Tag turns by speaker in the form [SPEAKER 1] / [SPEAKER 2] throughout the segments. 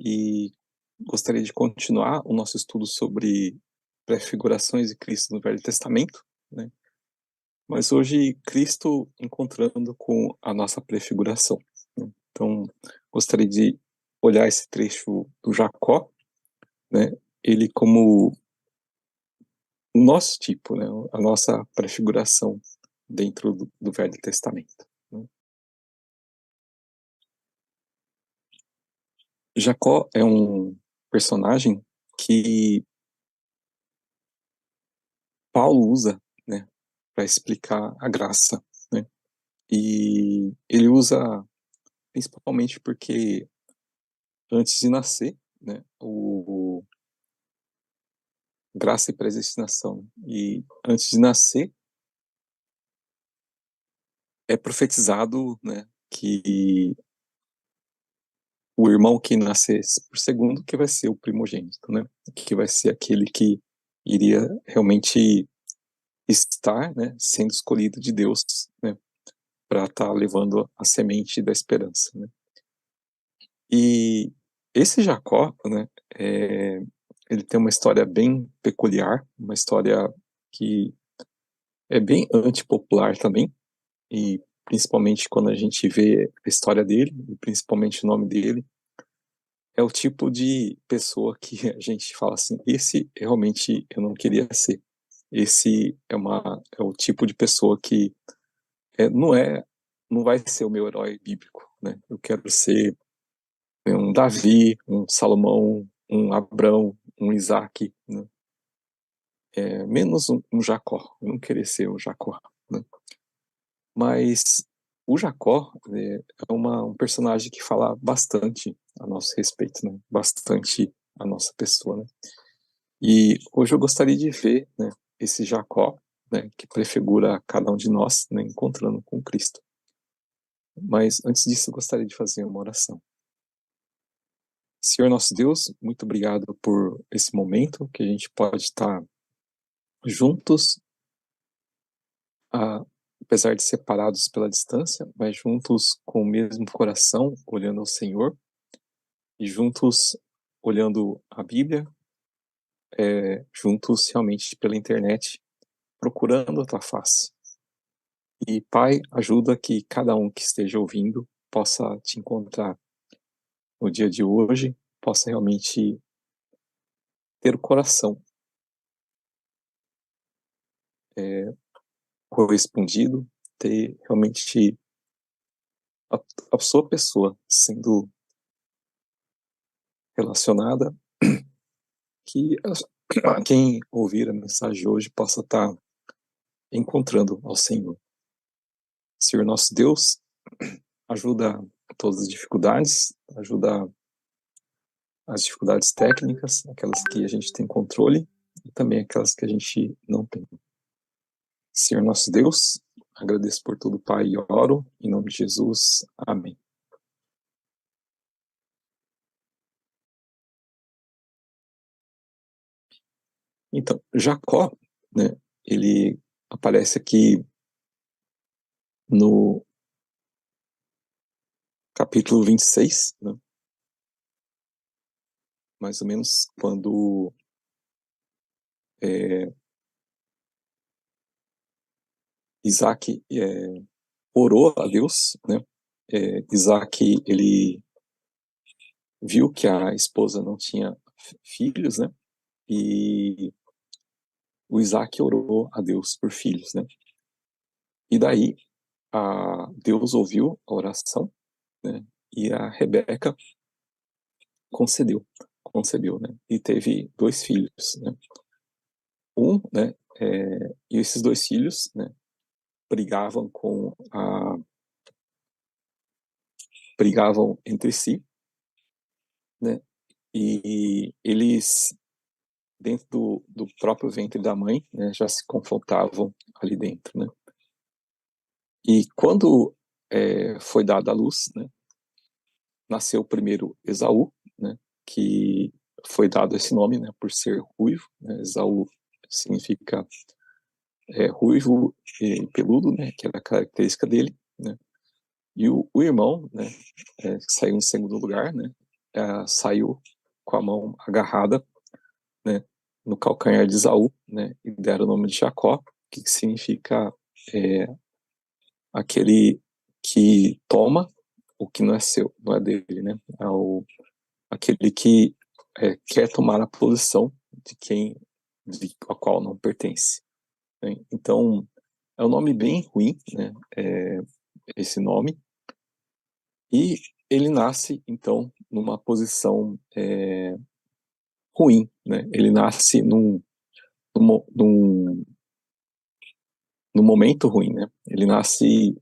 [SPEAKER 1] e gostaria de continuar o nosso estudo sobre prefigurações de Cristo no Velho Testamento, né? Mas hoje Cristo encontrando com a nossa prefiguração, né? Então, gostaria de olhar esse trecho do Jacó, né? Ele como o nosso tipo, né? A nossa prefiguração dentro do Velho Testamento, né? Jacó é um personagem que Paulo usa, né, para explicar a graça, né? E ele usa principalmente porque antes de nascer, né, o graça e predestinação, e antes de nascer é profetizado, né, que o irmão que nascer por segundo que vai ser o primogênito, né, que vai ser aquele que iria realmente estar, né, sendo escolhido de Deus, né, para estar levando a semente da esperança, né? E esse Jacó, né, ele tem uma história bem peculiar, uma história que é bem antipopular também, e principalmente quando a gente vê a história dele, e principalmente o nome dele, é o tipo de pessoa que a gente fala assim, esse realmente eu não queria ser. Esse é o tipo de pessoa que não vai ser o meu herói bíblico, né? Eu quero ser um Davi, um Salomão, um Abrão, um Isaac, né? Menos um Jacó. Eu não queria ser um Jacó, né? Mas o Jacó um personagem que fala bastante a nosso respeito, né? Bastante a nossa pessoa, né? E hoje eu gostaria de ver, né, esse Jacó, né, que prefigura cada um de nós, né, encontrando com Cristo. Mas antes disso eu gostaria de fazer uma oração. Senhor nosso Deus, muito obrigado por esse momento que a gente pode estar juntos, apesar de separados pela distância, mas juntos com o mesmo coração, olhando ao Senhor, e juntos olhando a Bíblia, juntos realmente pela internet, procurando a tua face. E Pai, ajuda que cada um que esteja ouvindo possa te encontrar no dia de hoje, possa realmente ter o coração correspondido, ter realmente a, a sua pessoa sendo relacionada, que quem ouvir a mensagem hoje possa estar encontrando ao Senhor. Senhor nosso Deus, ajuda todas as dificuldades, ajuda as dificuldades técnicas, aquelas que a gente tem controle e também aquelas que a gente não tem. Senhor nosso Deus, agradeço por tudo, Pai, e oro em nome de Jesus. Amém. Então, Jacó, né, ele aparece aqui no capítulo 26, né, mais ou menos quando Isaac orou a Deus, né? Isaac, ele viu que a esposa não tinha filhos, né? E o Isaac orou a Deus por filhos, né? E daí Deus ouviu a oração, né? E a Rebeca concebeu, né? E teve 2 filhos, né? Né? E esses 2 filhos, né? Brigavam brigavam entre si, né? E eles dentro do próprio ventre da mãe, né, já se confrontavam ali dentro, né? E quando foi dada a luz, né, nasceu primeiro Esaú, né, que foi dado esse nome, né, por ser ruivo, né? Esaú significa ruivo e peludo, né, que era a característica dele, né? E o irmão, né, que saiu em segundo lugar, né, saiu com a mão agarrada, né, no calcanhar de Esaú, né, e deram o nome de Jacó, que significa aquele que toma o que não é seu, não é dele, né? Aquele que quer tomar a posição de a qual não pertence. Né? Então, é um nome bem ruim, né? Esse nome. E ele nasce, então, numa posição ruim, né? Ele nasce num momento ruim, né? Ele nasce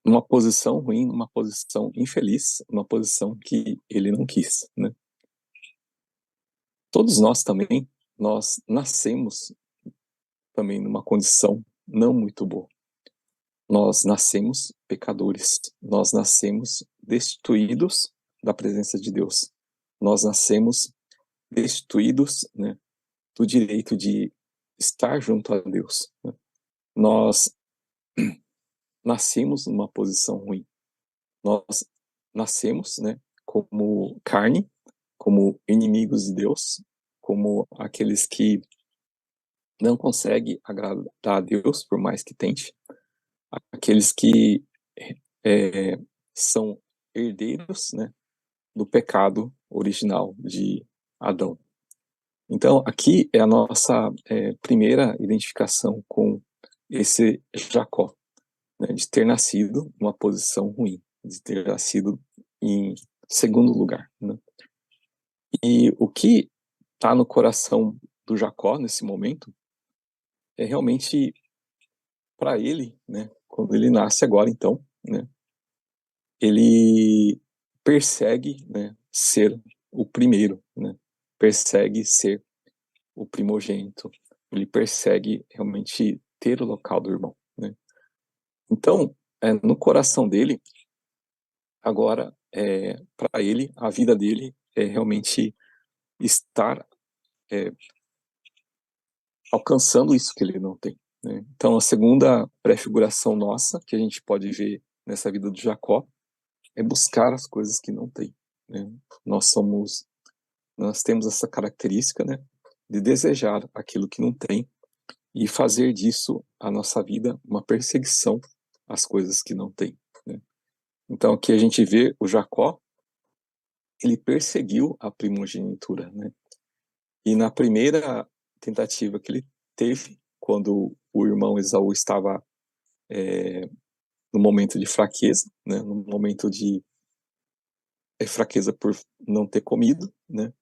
[SPEAKER 1] numa posição ruim, numa posição infeliz, numa posição que ele não quis, né? Todos nós também, nós nascemos também numa condição não muito boa. Nós nascemos pecadores, nós nascemos destituídos da presença de Deus. Nós nascemos destituídos, né, do direito de estar junto a Deus. Né? Nós nascemos numa posição ruim. Nós nascemos, né, como carne, como inimigos de Deus, como aqueles que não conseguem agradar a Deus, por mais que tente, aqueles que são herdeiros, né, do pecado original de Adão. Então, aqui é a nossa primeira identificação com esse Jacó, né, de ter nascido numa posição ruim, de ter nascido em segundo lugar. Né? E o que está no coração do Jacó nesse momento é realmente para ele, né, quando ele nasce agora, então, né, ele persegue, né, ser o primeiro, né, persegue ser o primogênito, ele persegue realmente ter o local do irmão, né. Então, no coração dele, agora, para ele, a vida dele é realmente estar alcançando isso que ele não tem, né? Então, a segunda prefiguração nossa, que a gente pode ver nessa vida do Jacó, é buscar as coisas que não tem, né? Nós temos essa característica, né, de desejar aquilo que não tem e fazer disso a nossa vida uma perseguição às coisas que não tem, né? Então, aqui a gente vê o Jacó, ele perseguiu a primogenitura, né? E na primeira tentativa que ele teve, quando o irmão Esaú estava no momento de fraqueza, né, no momento de fraqueza por não ter comido, né,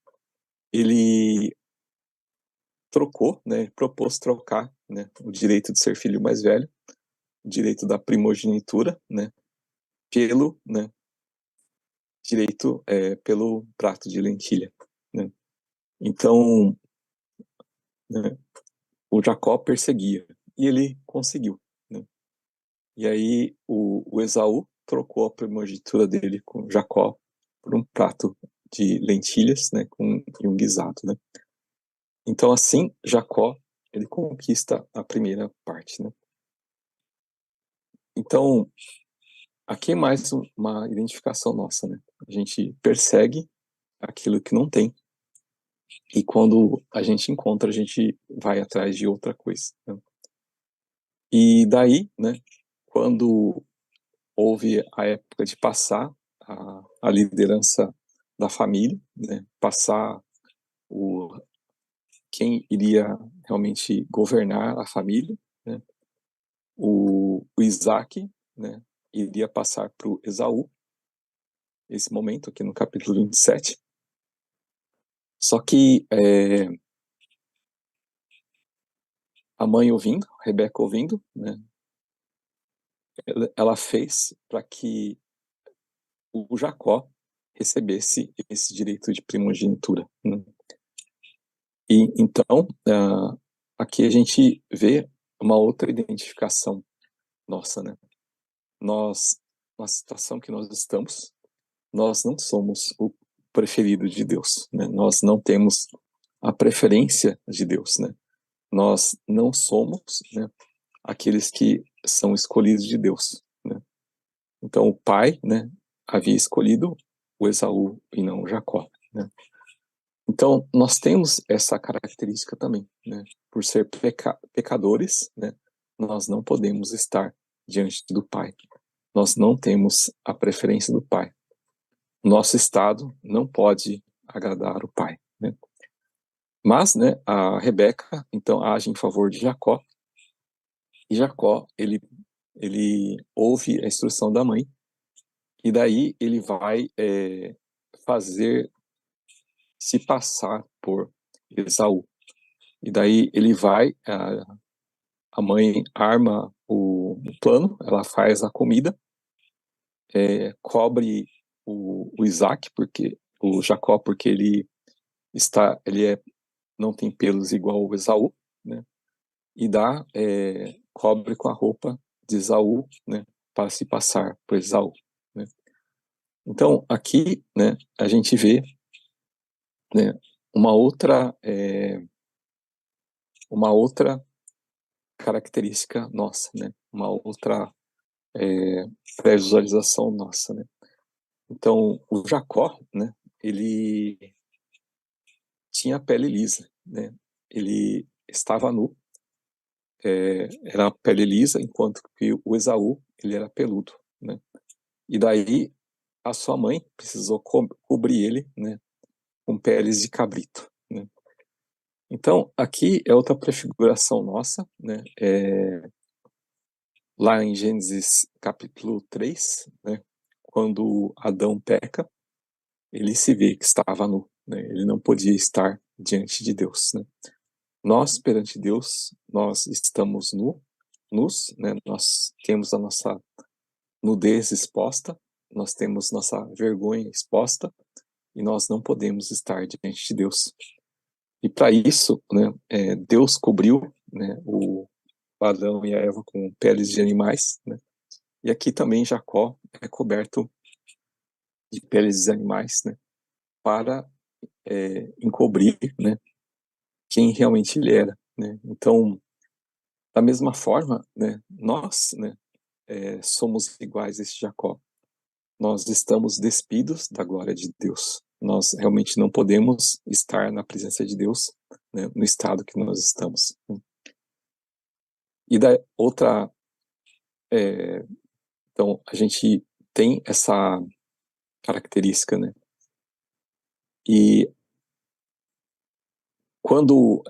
[SPEAKER 1] ele trocou, né, propôs trocar, né, o direito de ser filho mais velho, o direito da primogenitura, né, pelo, né, direito pelo prato de lentilha, né. Então, né, o Jacó perseguia e ele conseguiu, né. E aí o Esaú trocou a primogenitura dele com Jacó por um prato de lentilhas, né, e um guisado, né. Então assim Jacó ele conquista a primeira parte, né. Então aqui é mais uma identificação nossa, né. A gente persegue aquilo que não tem e quando a gente encontra a gente vai atrás de outra coisa, né? E daí, né, quando houve a época de passar a liderança da família, né, passar quem iria realmente governar a família, né, o Isaac, né, iria passar para o Esaú, esse momento aqui no capítulo 27. Só que a mãe ouvindo, Rebeca ouvindo, né, ela fez para que o Jacó recebesse esse direito de primogenitura, né? E então, aqui a gente vê uma outra identificação nossa, né? Nós, na situação que nós estamos, nós não somos o preferido de Deus, né? Nós não temos a preferência de Deus, né? Nós não somos, né, aqueles que são escolhidos de Deus, né? Então o pai, né, havia escolhido o Esaú e não o Jacó, né? Então nós temos essa característica também, né? Por ser pecadores, né, nós não podemos estar diante do pai. Nós não temos a preferência do pai. Nosso estado não pode agradar o pai, né? Mas, né, a Rebeca então age em favor de Jacó, e Jacó ele ouve a instrução da mãe, e daí ele vai fazer se passar por Esaú. E daí ele vai, a mãe arma o plano, ela faz a comida, cobre o Isaac, porque o Jacó, porque ele não tem pelos igual o Esaú, né? E cobre com a roupa de Esaú, né? Para se passar por Esaú, né? Então aqui, né? A gente vê, né? Uma outra característica nossa, né? Uma outra pré-visualização nossa, né? Então o Jacó, né? Ele tinha a pele lisa, né? Ele estava nu, era a pele lisa, enquanto que o Esaú, ele era peludo, né? E daí a sua mãe precisou cobrir ele, né, com peles de cabrito, né? Então aqui é outra prefiguração nossa, né? Lá em Gênesis capítulo 3, né, quando Adão peca, ele se vê que estava nu, né? Ele não podia estar diante de Deus, né? Nós, perante Deus, nós estamos nus, né? Nós temos a nossa nudez exposta, nós temos nossa vergonha exposta, e nós não podemos estar diante de Deus. E para isso, né, Deus cobriu, né, o Adão e a Eva com peles de animais, né? E aqui também Jacó é coberto de peles de animais, né, para encobrir, né, quem realmente ele era, né? Então, da mesma forma, né, nós, né, somos iguais a esse Jacó. Nós estamos despidos da glória de Deus. Nós realmente não podemos estar na presença de Deus, né, no estado que nós estamos. E da outra, então a gente tem essa característica, né? E quando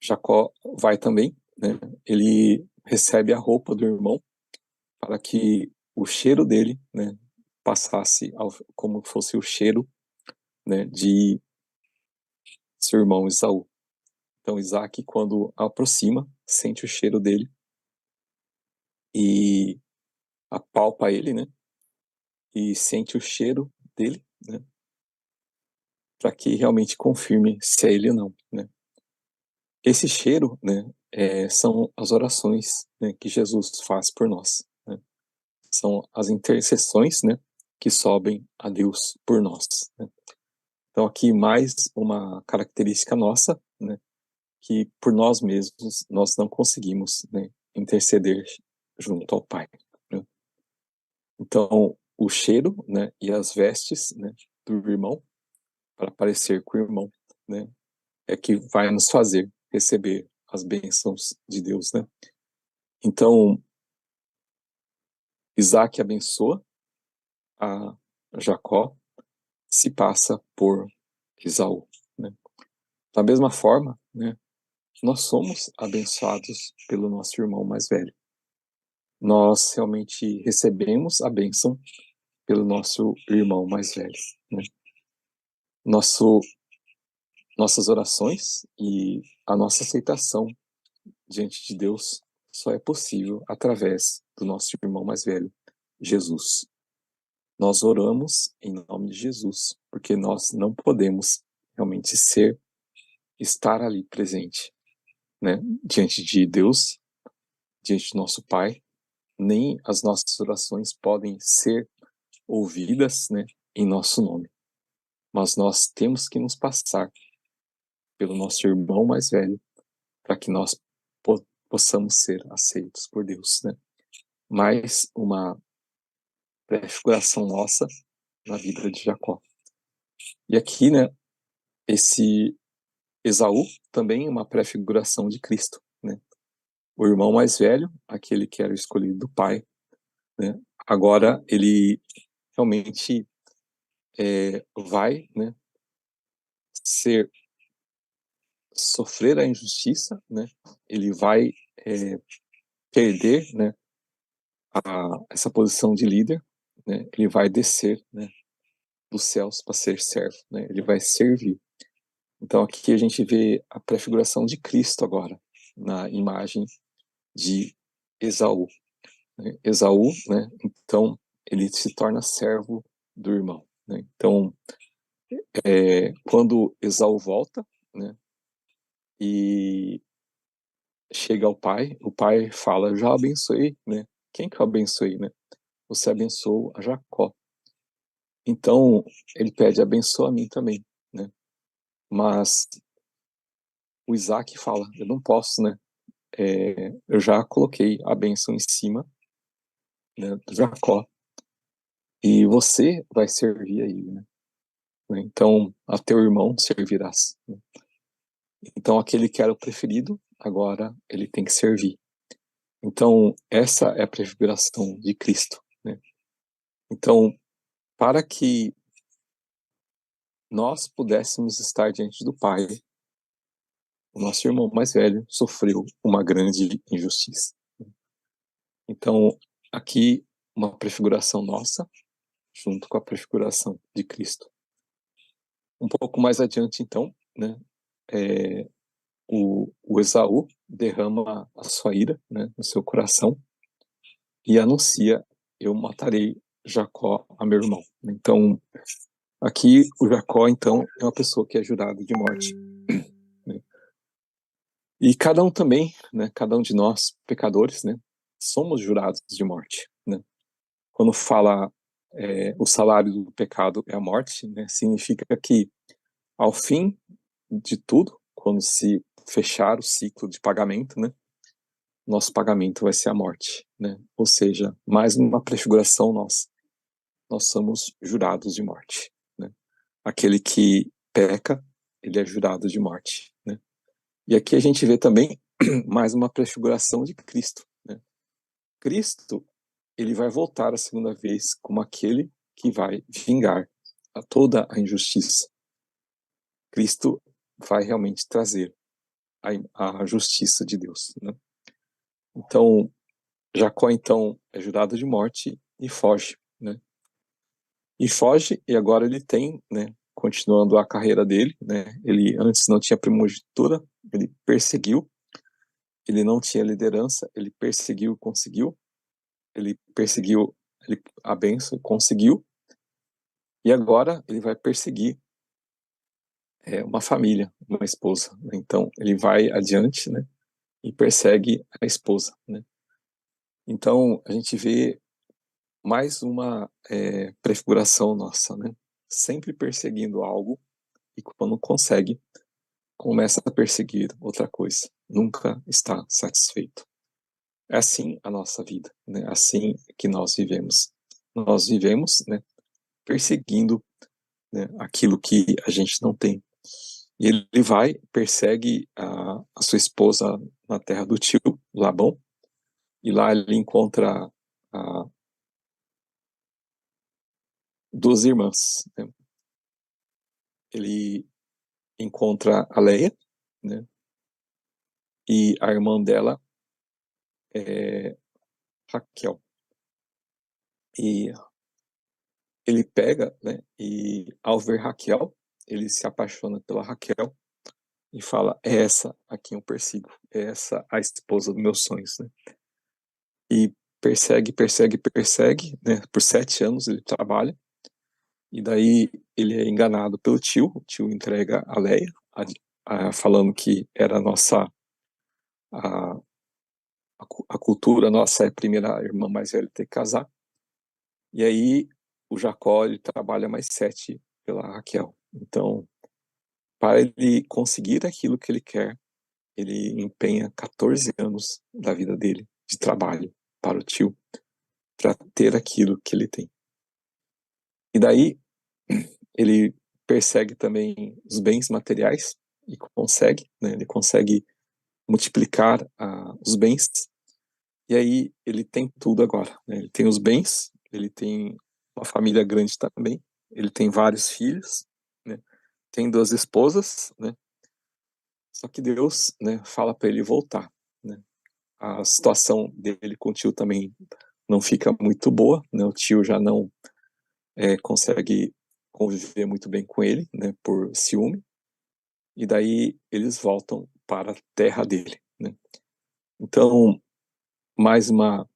[SPEAKER 1] Jacó vai também, né, ele recebe a roupa do irmão para que o cheiro dele, né, passasse como fosse o cheiro, né, de seu irmão Esaú. Então Isaac, quando aproxima, sente o cheiro dele e apalpa ele, né, e sente o cheiro dele, né, para que realmente confirme se é ele ou não, né. Esse cheiro, né, são as orações, né, que Jesus faz por nós, né. São as intercessões, né, que sobem a Deus por nós, né. Então aqui mais uma característica nossa, né, que por nós mesmos nós não conseguimos, né, interceder junto ao Pai, né? Então o cheiro, né, e as vestes, né, do irmão para parecer com o irmão, né, é que vai nos fazer receber as bênçãos de Deus, né? Então Isaac abençoa a Jacó, se passa por Esaú, né? Da mesma forma, né, nós somos abençoados pelo nosso irmão mais velho. Nós realmente recebemos a bênção pelo nosso irmão mais velho, né? Nossas orações e a nossa aceitação diante de Deus só é possível através do nosso irmão mais velho, Jesus. Nós oramos em nome de Jesus, porque nós não podemos realmente estar ali presente, né, diante de Deus, diante do nosso Pai, nem as nossas orações podem ser ouvidas, né, em nosso nome. Mas nós temos que nos passar pelo nosso irmão mais velho, para que nós possamos ser aceitos por Deus, né? Mais uma prefiguração nossa na vida de Jacó. E aqui, né, esse Esaú também é uma prefiguração de Cristo, né? O irmão mais velho, aquele que era o escolhido do pai, né? Agora ele realmente vai, né, sofrer a injustiça, né? Ele vai perder, né, essa posição de líder, né? Ele vai descer, né, dos céus para ser servo, né? Ele vai servir. Então aqui a gente vê a prefiguração de Cristo agora na imagem de Esaú, né? Esaú, né? Então ele se torna servo do irmão, né? Então quando Esaú volta, né, e chega ao pai, o pai fala: já abençoei, né? Quem que eu abençoei, né? Você abençoou a Jacó. Então ele pede: abençoa a mim também, né? Mas o Isaac fala: eu não posso, né? Eu já coloquei a bênção em cima, né, do Jacó, e você vai servir a ele, né? Então a teu irmão servirás, né? Então aquele que era o preferido, agora ele tem que servir. Então essa é a prefiguração de Cristo, né? Então, para que nós pudéssemos estar diante do Pai, o nosso irmão mais velho sofreu uma grande injustiça. Então, aqui, uma prefiguração nossa, junto com a prefiguração de Cristo. Um pouco mais adiante, então, né, o Esaú derrama a sua ira, né, no seu coração e anuncia: eu matarei Jacó, a meu irmão. Então, aqui o Jacó, então, é uma pessoa que é jurado de morte, né? E cada um também, né, cada um de nós, pecadores, né, somos jurados de morte, né? Quando fala o salário do pecado é a morte, né, significa que ao fim de tudo, quando se fechar o ciclo de pagamento, né, nosso pagamento vai ser a morte, né? Ou seja, mais uma prefiguração nossa. Nós somos jurados de morte, né? Aquele que peca, ele é jurado de morte, né? E aqui a gente vê também mais uma prefiguração de Cristo, né? Cristo, ele vai voltar a segunda vez como aquele que vai vingar a toda a injustiça. Cristo vai realmente trazer a justiça de Deus, né? Então, Jacó, então, é jurado de morte e foge, né? E foge, e agora ele tem, né, continuando a carreira dele, né? Ele antes não tinha primogenitura, ele perseguiu, ele não tinha liderança, ele perseguiu, conseguiu, ele perseguiu a bênção, conseguiu, e agora ele vai perseguir uma família, uma esposa, né? Então ele vai adiante, né, e persegue a esposa, né? Então a gente vê mais uma prefiguração nossa, né? Sempre perseguindo algo e quando consegue, começa a perseguir outra coisa. Nunca está satisfeito. É assim a nossa vida, né? Assim que nós vivemos. Nós vivemos, né, perseguindo, né, aquilo que a gente não tem. E ele vai, persegue a sua esposa na terra do tio, Labão, e lá ele encontra a, duas irmãs, né? Ele encontra a Leia, né? E a irmã dela é Raquel. E ele pega, né? E ao ver Raquel, ele se apaixona pela Raquel e fala: é essa a quem eu persigo, é essa a esposa dos meus sonhos, né? E persegue, persegue, persegue, né? Por 7 anos ele trabalha, e daí ele é enganado pelo tio, o tio entrega a Leia, falando que era a nossa, a, a cultura nossa é a primeira irmã mais velha ter que casar, e aí o Jacó ele trabalha mais 7 pela Raquel. Então, para ele conseguir aquilo que ele quer, ele empenha 14 anos da vida dele de trabalho para o tio, para ter aquilo que ele tem. E daí ele persegue também os bens materiais e consegue, né? Ele consegue multiplicar os bens. E aí ele tem tudo agora, né? Ele tem os bens, ele tem uma família grande também, ele tem vários filhos, né? Tem 2 esposas, né? Só que Deus, né, fala para ele voltar, né? A situação dele com o tio também não fica muito boa, né? O tio já não consegue conviver muito bem com ele, né? Por ciúme. E daí eles voltam para a terra dele, né? Então, mais uma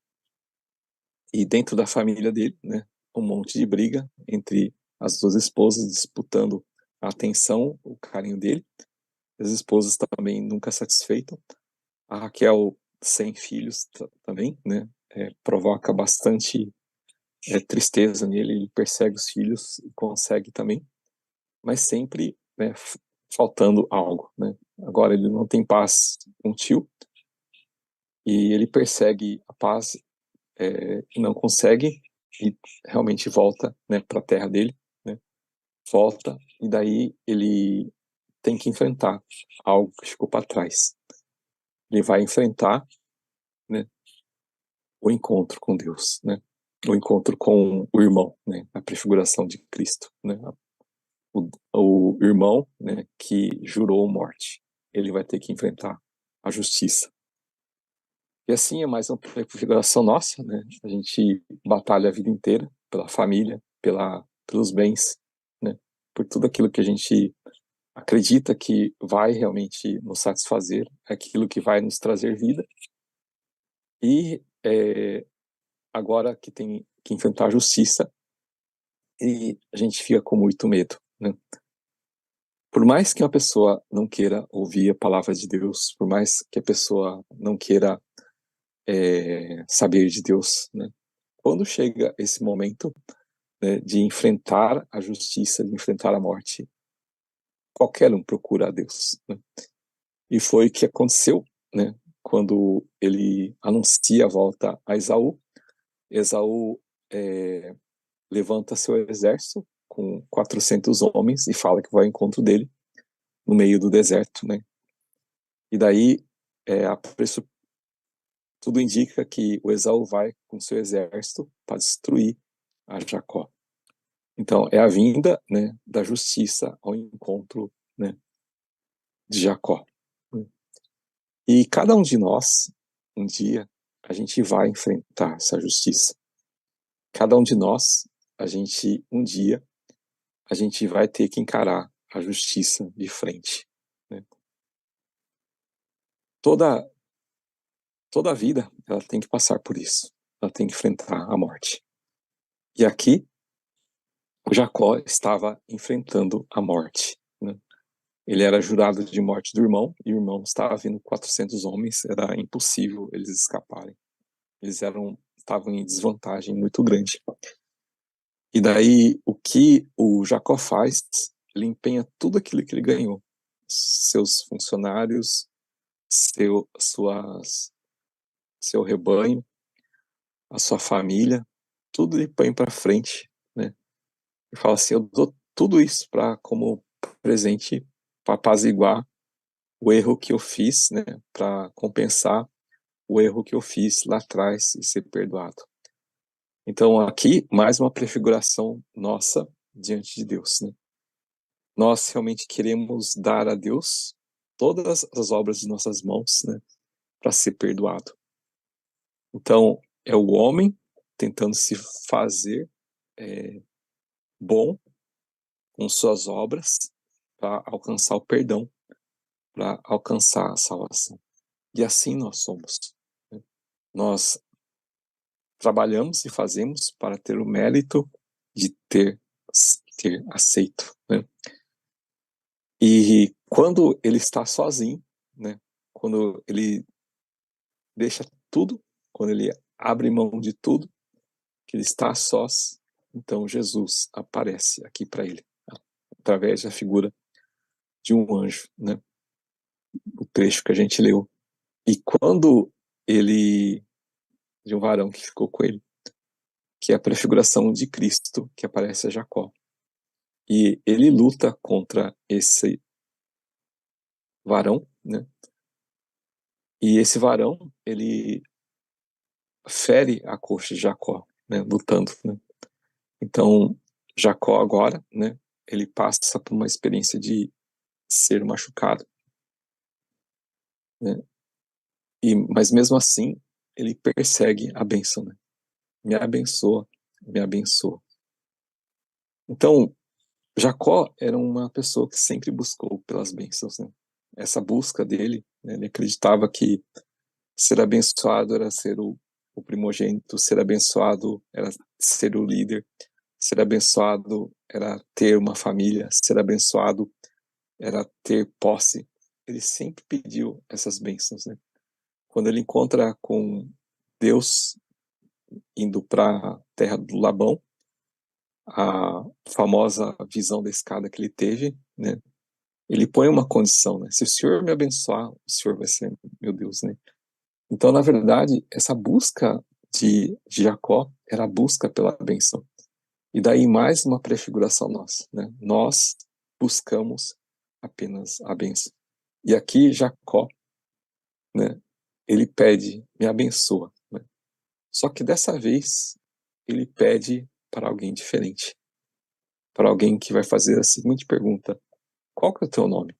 [SPEAKER 1] e dentro da família dele, né? Um monte de briga entre as 2 esposas disputando a atenção, o carinho dele. As esposas também nunca satisfeitas. A Raquel, sem filhos também, né? Provoca bastante tristeza nele. Ele persegue os filhos e consegue também, mas sempre, né, faltando algo, né? Agora ele não tem paz com o tio e ele persegue a paz e não consegue e realmente volta, né, para a terra dele, né? Volta e daí ele tem que enfrentar algo que ficou para trás. Ele vai enfrentar, né, o encontro com Deus, né? O encontro com o irmão, né? A prefiguração de Cristo, né? O irmão, né, que jurou morte. Ele vai ter que enfrentar a justiça. E assim é mais uma prefiguração nossa, né? A gente batalha a vida inteira pela família, pelos bens, né? Por tudo aquilo que a gente acredita que vai realmente nos satisfazer, aquilo que vai nos trazer vida. E agora que tem que enfrentar a justiça, e a gente fica com muito medo, né? Por mais que uma pessoa não queira ouvir a palavra de Deus, por mais que a pessoa não queira saber de Deus, né? Quando chega esse momento, né, de enfrentar a justiça, de enfrentar a morte, qualquer um procura a Deus, né? E foi o que aconteceu, né? Quando ele anuncia a volta a Esaú, Esaú levanta seu exército com 400 homens e fala que vai ao encontro dele no meio do deserto, né? E daí tudo indica que o Esaú vai com seu exército para destruir a Jacó. Então é a vinda, né, da justiça ao encontro, né, de Jacó. E cada um de nós, um dia, a gente vai enfrentar essa justiça. Cada um de nós, um dia, a gente vai ter que encarar a justiça de frente, né? Toda toda a vida, ela tem que passar por isso. Ela tem que enfrentar a morte. E aqui, o Jacó estava enfrentando a morte, né? Ele era jurado de morte do irmão, e o irmão estava vindo 400 homens, era impossível eles escaparem. Estavam em desvantagem muito grande. E daí, o que o Jacó faz, ele empenha tudo aquilo que ele ganhou. Seus funcionários, seu, suas, seu rebanho, a sua família, tudo ele põe para frente, né? E fala assim, eu dou tudo isso para como presente para apaziguar o erro que eu fiz, né? Para compensar o erro que eu fiz lá atrás e ser perdoado. Então aqui mais uma prefiguração nossa diante de Deus, né? Nós realmente queremos dar a Deus todas as obras de nossas mãos, né, para ser perdoado. Então é o homem tentando se fazer bom com suas obras para alcançar o perdão, para alcançar a salvação. E assim nós somos, né? Nós trabalhamos e fazemos para ter o mérito de ter aceito, né? E quando ele está sozinho, né? Quando ele deixa tudo, quando ele abre mão de tudo, que ele está a sós, então Jesus aparece aqui para ele, através da figura de um anjo, né? o trecho que a gente leu. E quando ele, de um varão que ficou com ele, que é a prefiguração de Cristo que aparece a Jacó. E ele luta contra esse varão, né? E esse varão, ele fere a coxa de Jacó, né? Lutando, né? Então, Jacó agora, né? Ele passa por uma experiência de ser machucado, né? Mas mesmo assim, ele persegue a bênção, né? Me abençoa, me abençoa. Então, Jacó era uma pessoa que sempre buscou pelas bênçãos, né? Essa busca dele, né? Ele acreditava que ser abençoado era ser o primogênito, ser abençoado era ser o líder, ser abençoado era ter uma família, ser abençoado era ter posse. Ele sempre pediu essas bênçãos, né? Quando ele encontra com Deus indo para a terra do Labão, a famosa visão da escada que ele teve, né? Ele põe uma condição, né? Se o Senhor me abençoar, o Senhor vai ser meu Deus, né? Então, na verdade, essa busca de Jacó era a busca pela bênção. E daí mais uma prefiguração nossa, né? Nós buscamos apenas a bênção. E aqui Jacó, né? Ele pede, me abençoa, né? Só que dessa vez ele pede para alguém diferente, para alguém que vai fazer a seguinte pergunta: qual que é o teu nome?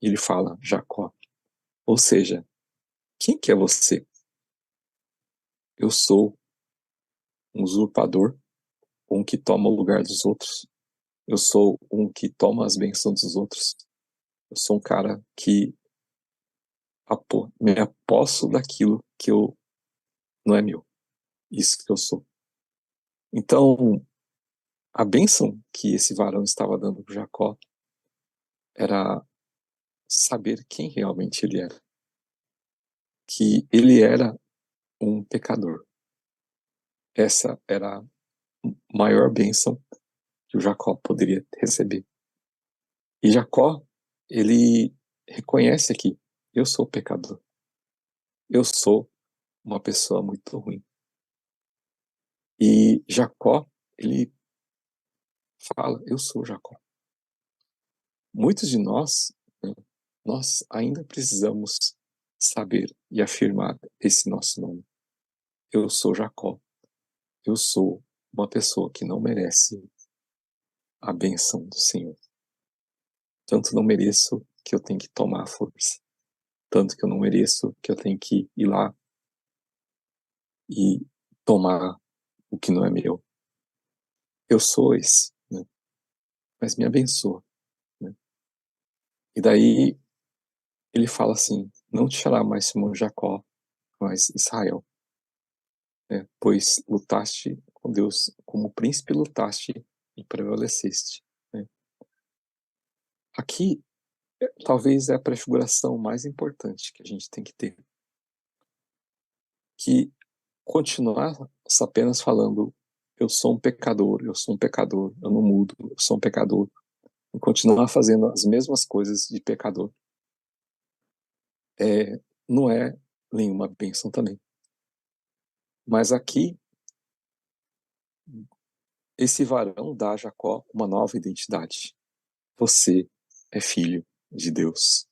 [SPEAKER 1] E ele fala Jacó. Ou seja, quem que é você? Eu sou um usurpador, um que toma o lugar dos outros. Eu sou um que toma as bênçãos dos outros. Eu sou um cara que me aposso daquilo que eu não é meu. Isso que eu sou. Então, a bênção que esse varão estava dando para Jacó era saber quem realmente ele era. Que ele era um pecador. Essa era a maior bênção que o Jacó poderia receber. E Jacó, ele reconhece aqui, eu sou pecador. Eu sou uma pessoa muito ruim. E Jacó, ele fala, eu sou Jacó. Muitos de nós, né, nós ainda precisamos saber e afirmar esse nosso nome. Eu sou Jacó. Eu sou uma pessoa que não merece a bênção do Senhor. Tanto não mereço que eu tenho que tomar a força. Tanto que eu não mereço que eu tenho que ir lá e tomar o que não é meu. Eu sou esse, né? Mas me abençoa, né? E daí ele fala assim, não te chamará mais Simão Jacó, mas Israel, né? Pois lutaste com Deus, como príncipe lutaste e prevaleceste, né? Aqui, talvez é a prefiguração mais importante que a gente tem que ter. Que continuar apenas falando, eu sou um pecador, eu sou um pecador, eu não mudo, eu sou um pecador, e continuar fazendo as mesmas coisas de pecador, não é nenhuma bênção também. Mas aqui, esse varão dá a Jacó uma nova identidade. Você é filho de Deus.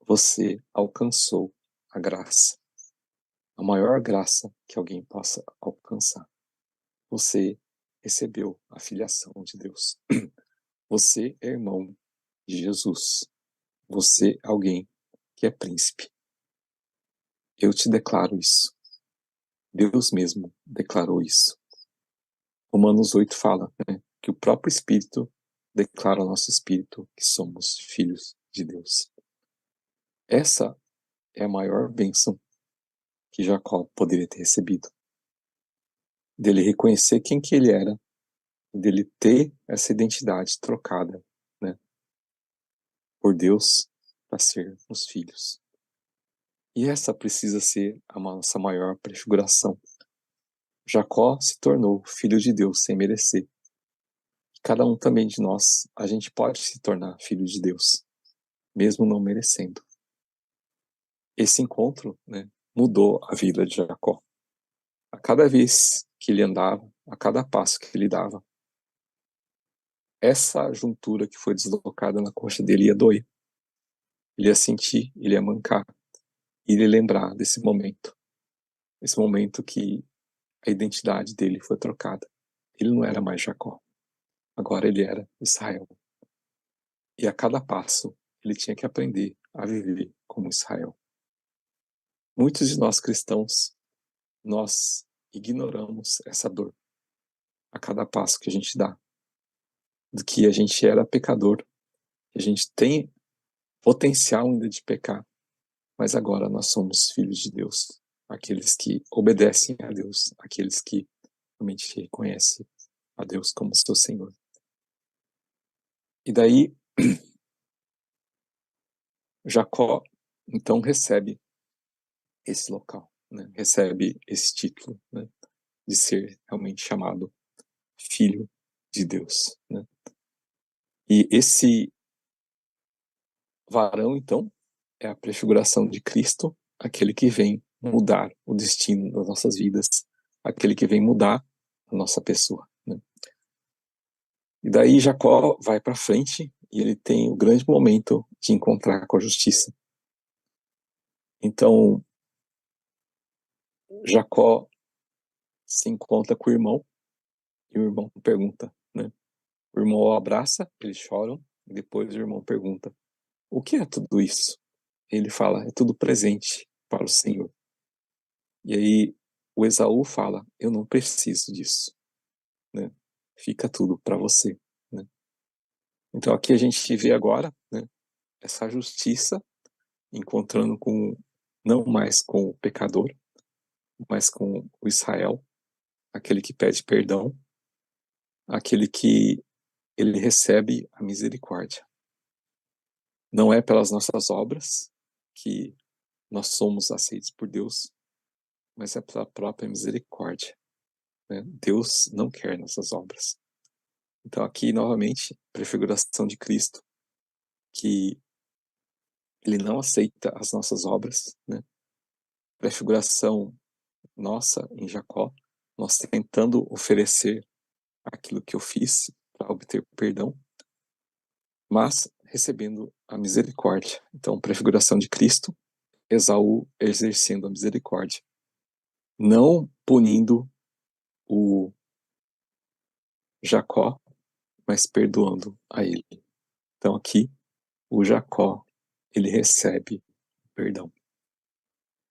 [SPEAKER 1] Você alcançou a graça, a maior graça que alguém possa alcançar. Você recebeu a filiação de Deus. Você é irmão de Jesus. Você é alguém que é príncipe. Eu te declaro isso. Deus mesmo declarou isso. Romanos 8 fala, né, que o próprio Espírito declara ao nosso espírito que somos filhos de Deus. Essa é a maior bênção que Jacó poderia ter recebido. Dele reconhecer quem que ele era, dele ter essa identidade trocada, né, por Deus para ser os filhos. E essa precisa ser a nossa maior prefiguração. Jacó se tornou filho de Deus sem merecer. Cada um também de nós, a gente pode se tornar filho de Deus. mesmo não merecendo. Esse encontro, né, mudou a vida de Jacó. A cada vez que ele andava, a cada passo que ele dava, essa juntura que foi deslocada na coxa dele ia doer. Ele ia sentir, ele ia mancar, e ele ia lembrar desse momento. Esse momento que a identidade dele foi trocada. Ele não era mais Jacó. Agora ele era Israel. E a cada passo, ele tinha que aprender a viver como Israel. Muitos de nós cristãos, nós ignoramos essa dor a cada passo que a gente dá. De que a gente era pecador, que a gente tem potencial ainda de pecar, mas agora nós somos filhos de Deus. Aqueles que obedecem a Deus, aqueles que realmente reconhecem a Deus como seu Senhor. E daí, Jacó, então, recebe esse local, né? Recebe esse título, né? De ser realmente chamado filho de Deus, né? E esse varão, então, é a prefiguração de Cristo, aquele que vem mudar o destino das nossas vidas, aquele que vem mudar a nossa pessoa, né? E daí Jacó vai para frente e ele tem o grande momento de encontrar com a justiça. Então, Jacó se encontra com o irmão e o irmão pergunta, né? O irmão o abraça, eles choram, e depois o irmão pergunta: o que é tudo isso? Ele fala: é tudo presente para o Senhor. E aí o Esaú fala: eu não preciso disso, né? Fica tudo para você, né? Então aqui a gente vê agora, né, essa justiça encontrando com, não mais com o pecador, mas com o Israel, aquele que pede perdão, aquele que ele recebe a misericórdia. Não é pelas nossas obras que nós somos aceitos por Deus, mas é pela própria misericórdia, né? Deus não quer nossas obras. Então aqui, novamente, prefiguração de Cristo, que ele não aceita as nossas obras, né? Prefiguração nossa em Jacó, nós tentando oferecer aquilo que eu fiz para obter perdão, mas recebendo a misericórdia. Então, prefiguração de Cristo, Esaú exercendo a misericórdia, não punindo o Jacó, mas perdoando a ele. Então aqui, o Jacó, ele recebe perdão.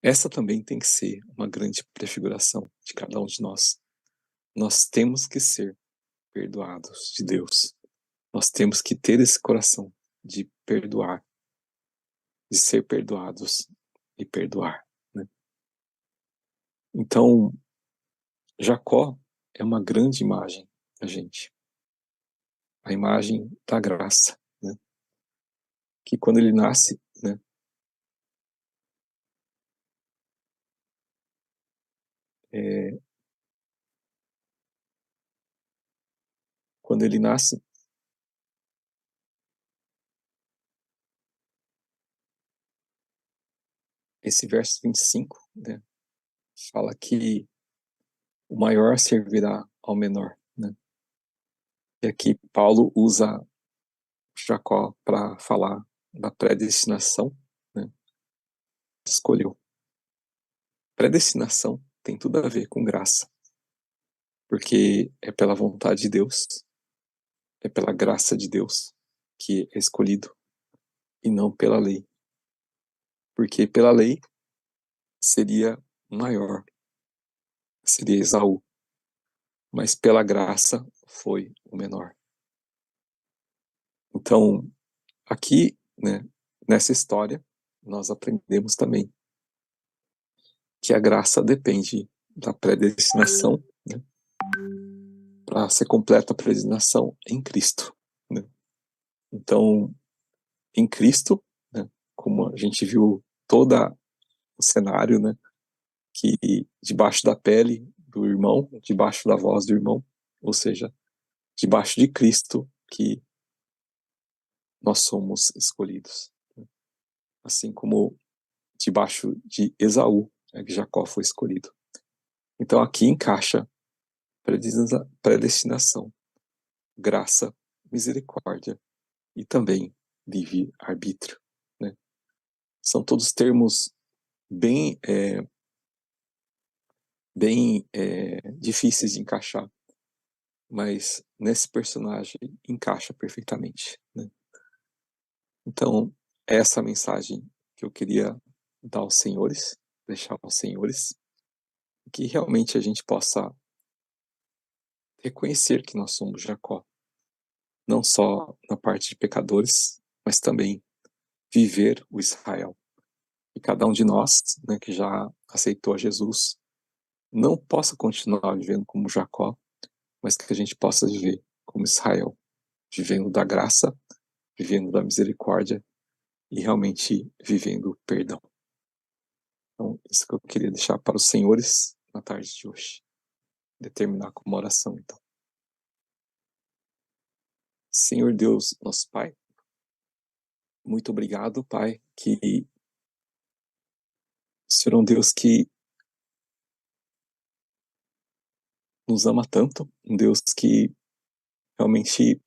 [SPEAKER 1] Essa também tem que ser uma grande prefiguração de cada um de nós. Nós temos que ser perdoados de Deus. Nós temos que ter esse coração de perdoar, de ser perdoados e perdoar, né? Então, Jacó é uma grande imagem da gente. A imagem da graça, né? Que quando ele nasce, né, quando ele nasce, esse verso 25, né, fala que o maior servirá ao menor, né? E aqui Paulo usa Jacó para falar da predestinação, né? Escolheu. Predestinação tem tudo a ver com graça, porque é pela vontade de Deus, é pela graça de Deus que é escolhido, e não pela lei. Porque pela lei seria maior, seria Esaú, mas pela graça foi o menor. Então, aqui, né, nessa história, nós aprendemos também que a graça depende da predestinação, né, para ser completa a predestinação em Cristo, né? Então, em Cristo, né, como a gente viu todo o cenário, né, que debaixo da pele do irmão, debaixo da voz do irmão, ou seja, debaixo de Cristo, que nós somos escolhidos, né? assim como debaixo de Esaú, né, que Jacó foi escolhido. Então aqui encaixa predestinação, graça, misericórdia e também livre-arbítrio, né? São todos termos bem difíceis de encaixar, mas nesse personagem encaixa perfeitamente, né? Então, essa mensagem que eu queria dar aos senhores, deixar aos senhores, que realmente a gente possa reconhecer que nós somos Jacó, não só na parte de pecadores, mas também viver o Israel. E cada um de nós, né, que já aceitou a Jesus, não possa continuar vivendo como Jacó, mas que a gente possa viver como Israel, vivendo da graça, vivendo da misericórdia e realmente vivendo o perdão. Então, isso que eu queria deixar para os senhores na tarde de hoje. Determinar com uma oração, então. Senhor Deus, nosso Pai, muito obrigado, Pai, que o Senhor é um Deus que nos ama tanto, um Deus que realmente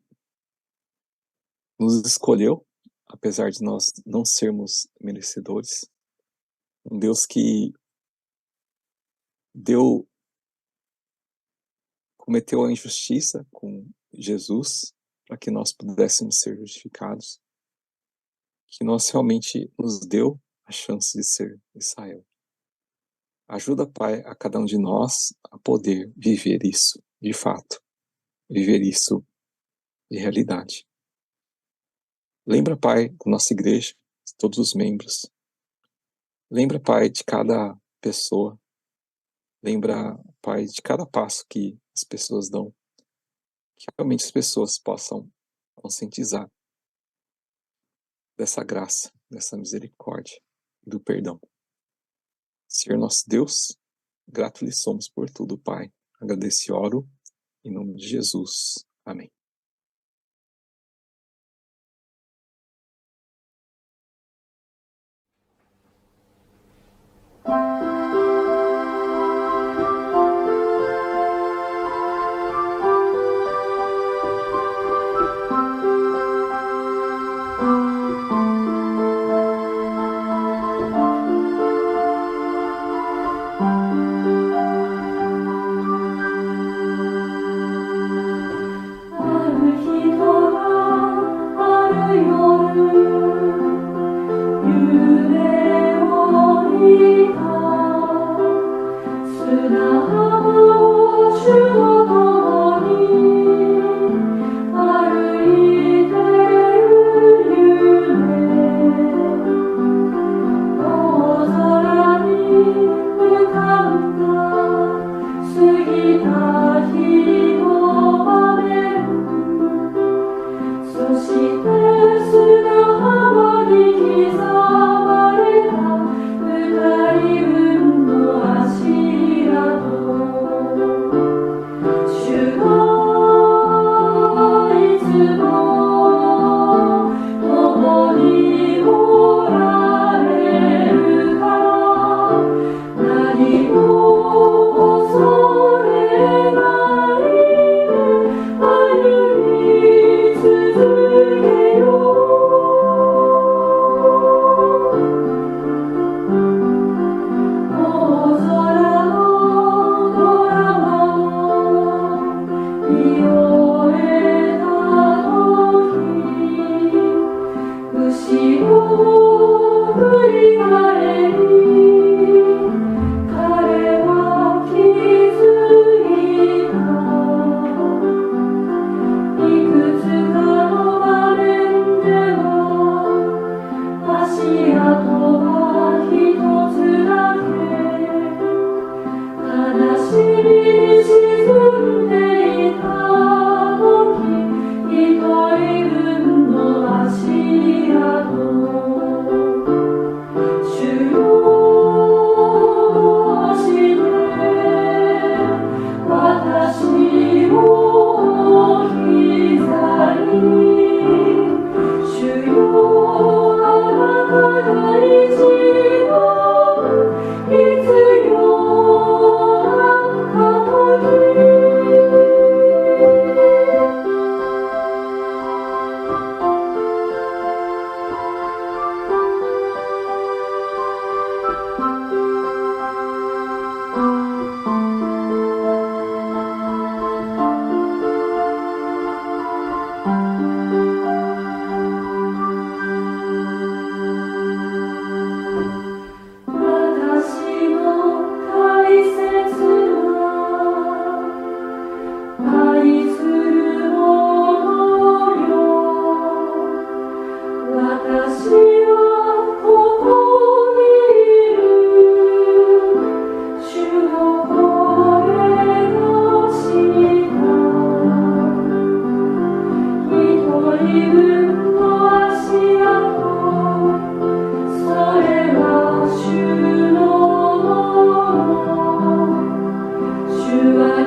[SPEAKER 1] nos escolheu, apesar de nós não sermos merecedores, um Deus que cometeu a injustiça com Jesus para que nós pudéssemos ser justificados, que nós realmente nos deu a chance de ser Israel. Ajuda, Pai, a cada um de nós a poder viver isso de fato, viver isso de realidade. Lembra, Pai, da nossa igreja, de todos os membros. Lembra, Pai, de cada pessoa. Lembra, Pai, de cada passo que as pessoas dão. Que realmente as pessoas possam conscientizar dessa graça, dessa misericórdia e do perdão. Senhor nosso Deus, grato lhe somos por tudo, Pai. Agradeço e oro em nome de Jesus. Amém.
[SPEAKER 2] 夢を見た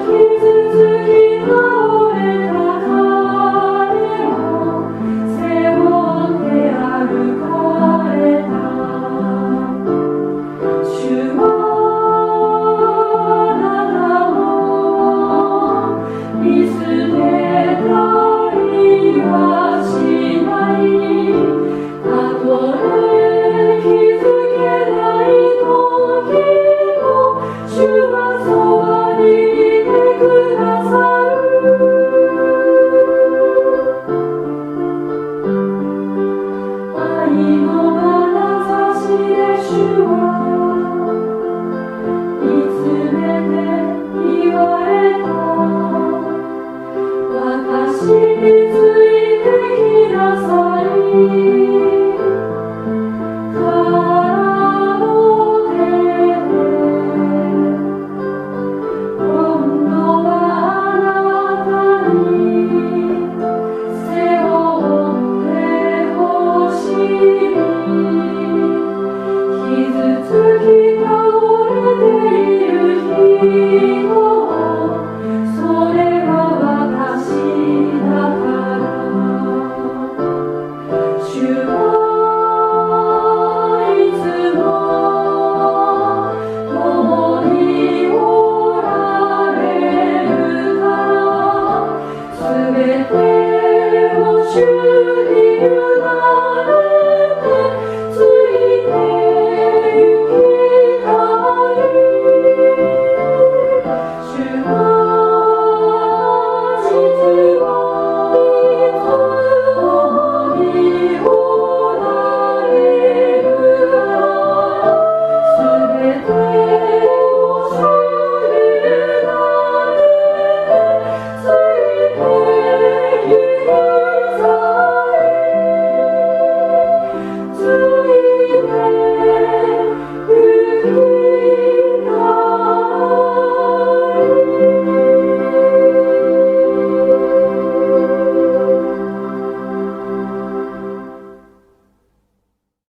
[SPEAKER 2] き続きの